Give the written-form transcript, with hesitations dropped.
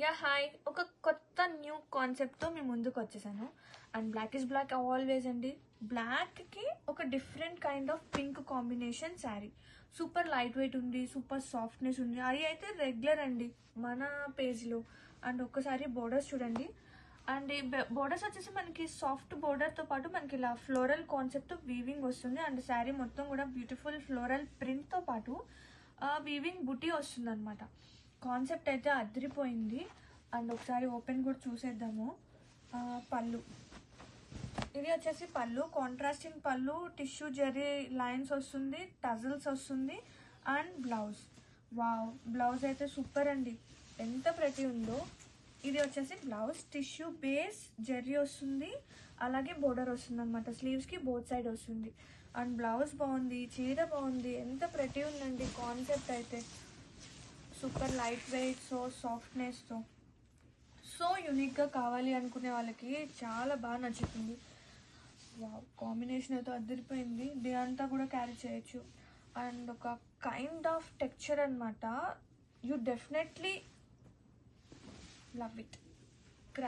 Yeah hi, ఒక కొత్త new కాన్సెప్ట్తో మీ ముందుకు వచ్చేసాను. And black is black always అండి. బ్లాక్కి ఒక different kind of pink combination sari. Super light weight ఉంది, సూపర్ సాఫ్ట్నెస్ ఉంది. అది అయితే రెగ్యులర్ అండి మన పేజ్లో. అండ్ ఒక్కసారి బోర్డర్స్ చూడండి. అండ్ ఈ బోర్డర్స్ వచ్చేసి మనకి సాఫ్ట్ బోర్డర్తో పాటు మనకి ఇలా ఫ్లోరల్ కాన్సెప్ట్ వీవింగ్ వస్తుంది. అండ్ శారీ మొత్తం కూడా బ్యూటిఫుల్ ఫ్లోరల్ ప్రింట్తో పాటు వీవింగ్ బుటీ వస్తుంది అనమాట. కాన్సెప్ట్ అయితే అదిరిపోయింది. అండ్ ఒకసారి ఓపెన్ కూడా చూసేద్దాము. పళ్ళు, ఇది వచ్చేసి పళ్ళు, కాంట్రాస్టింగ్ పళ్ళు, టిష్యూ జరీ లైన్స్ వస్తుంది, టజల్స్ వస్తుంది. అండ్ బ్లౌజ్, వావ్, బ్లౌజ్ అయితే సూపర్ అండి, ఎంత ప్రతి ఉందో. ఇది వచ్చేసి బ్లౌజ్, టిష్యూ బేస్ జరీ వస్తుంది, అలాగే బోర్డర్ వస్తుంది అనమాట. స్లీవ్స్కి బోత్ సైడ్ వస్తుంది. అండ్ బ్లౌజ్ బాగుంది, చీర బాగుంది, ఎంత ప్రతి ఉందండి. కాన్సెప్ట్ అయితే సూపర్ లైట్ వెయిట్, సో సాఫ్ట్నెస్తో, సో యూనిక్గా కావాలి అనుకునే వాళ్ళకి చాలా బాగా నచ్చుతుంది. వావ్, కాంబినేషన్ అయితే అదిరిపోయింది. డే అంతా కూడా క్యారీ చేయొచ్చు. అండ్ ఒక కైండ్ ఆఫ్ టెక్స్చర్ అనమాట. You definitely love it.